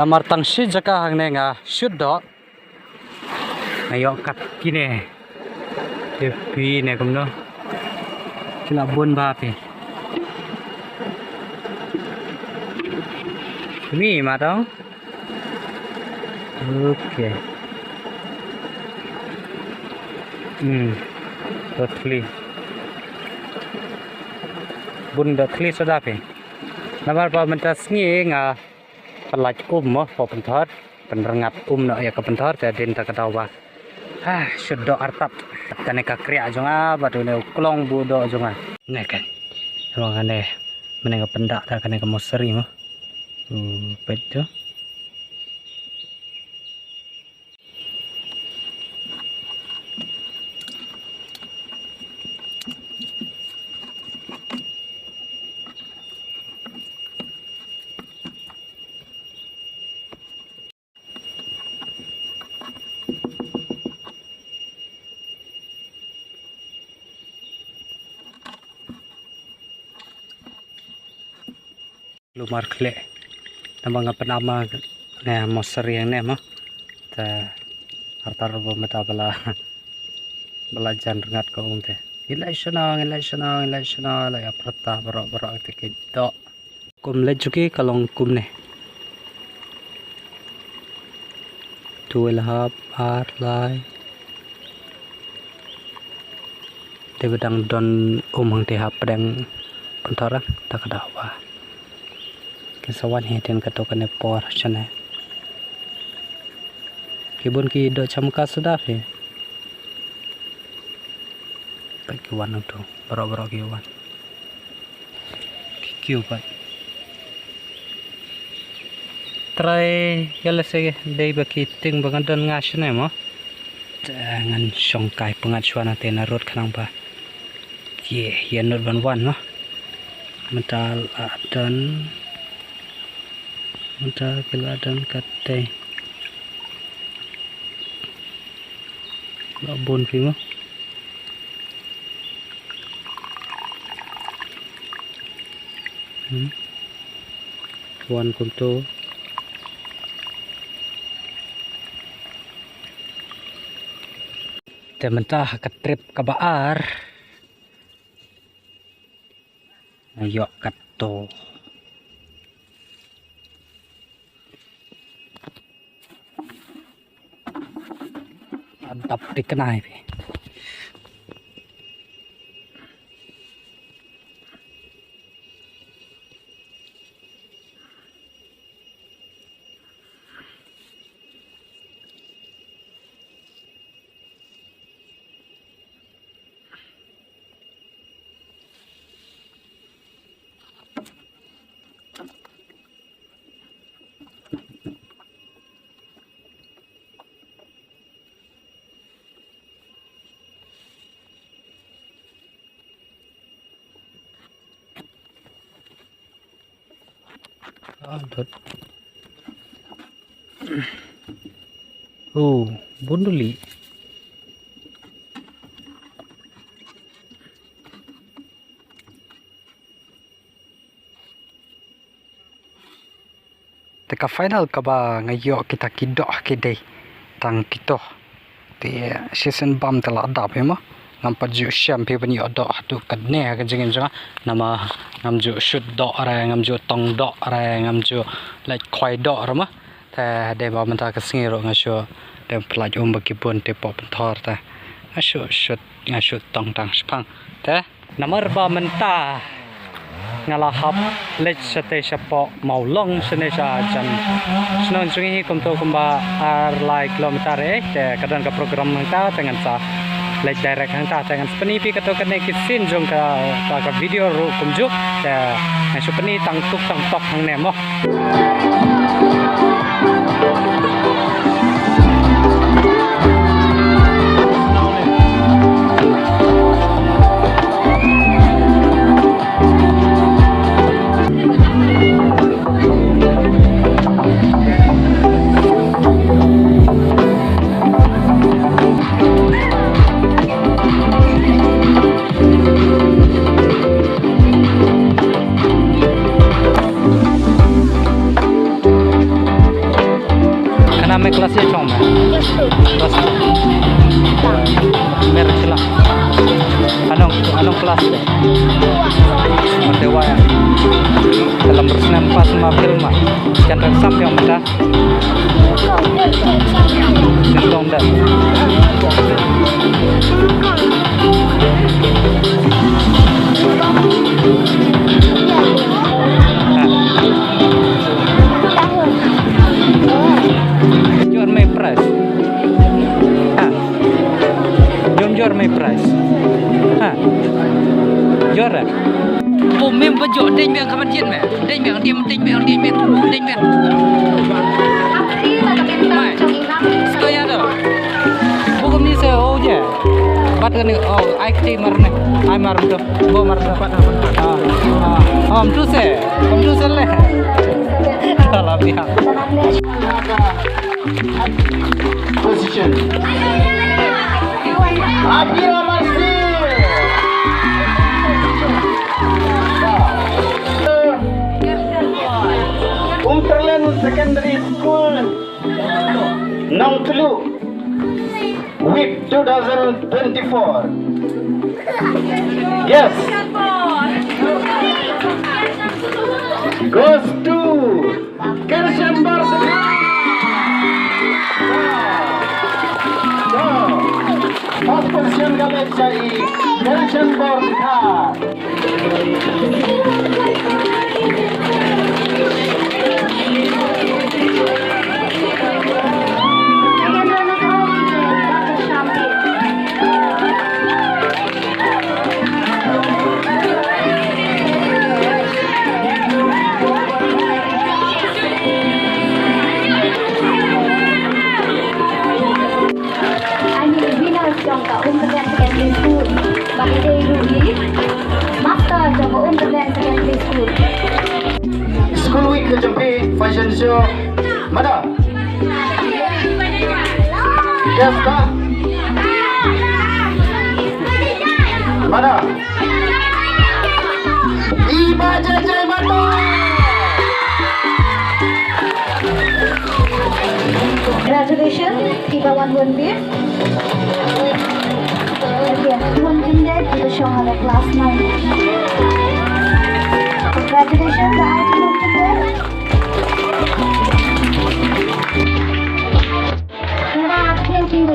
Namar tangsi jaka hang nenga syuddo ayo kat kine tepi ne kumno kila bon ba pe ni ma dong oke totally bun totally sudah pe namar pa mentas ni nga pelaj mo po pentor penerengat no ya ke pentor te din ta katawa syuddo artap tane ka kriya jonga batu ne klong budo jonga ne kan wong ane meneng pendak ta kane ke moseri mo betul lumar kle namang penama ne moseri yang ne mo ta hartar bo meta belajar rengat ko umte ilaisana la ya prata baro tikit do kum lejuki kalong kum ne tu ilhab ar lai te bedang don hang te hap pedang pentoran tak kadawa kesawan heten katokan por chane kibun ki do chamka sudah pe kiwan tu baro kiwan kiu pat try yala se dei baki ting bangan don ngasne mo jangan songkai pengacuan ate narut kanang ba ye nur ban mo mental adan Muda keladan kate labon fimo tuan kunto tementah ketrip kabaar ayo kato antap dikenai pe bunduli teka final kaba ngayo kita kidok kidai tang kito te season bam tela adap hema nampa ju syam pe bani odo tu kadne ka jengin janga nama ngamju shoot do ara ngamju tong do ara ngamju like khoi do rama ta de ba menta ka singiro ngasho de plaj baki pun te pop thor ta ngasho tong tang spang ta namar ba menta ngalahap lech sate sapo maulong senesa jan snon sungi kumto kumba ar like kilometer te kadan ka program nangta dengan sa like direct hangta dengan penipi kato kene kisin jong ka video ro kumjuk te ngasho peni tang tok hang nemo Mana me kelas dia cuma? Kelas merah celah. Anong kelas dia? Dewa ya. Dalam bersenampas sama film mah. Jangan sampai yang muda. Sintong dah. Jual my price. Jual my price. Jual. Mem baju deng meng kapan jen me? Deng meng deng meng. Mai. Sekaya dah. Bukan ni saya oh je. Bat kan oh ai kti marne. Ai mar tu. Bo mar tu. Tu se le. Kalau dia. Position. Akira masih. Umterland Secondary School Nongtulu week 2024. Yes. Goes to Kershembar. First position kami cari Kershembar. Umterland Secondary School. Bagi dia Rudy, master jaga Umterland Secondary School. School week kejempi fashion show. Mana? Yes kah? Mana? Iba jajai mana? Graduation, Iba 1-1 One Indeed to the show of class 9. Congratulations, I am Indeed. Thank you,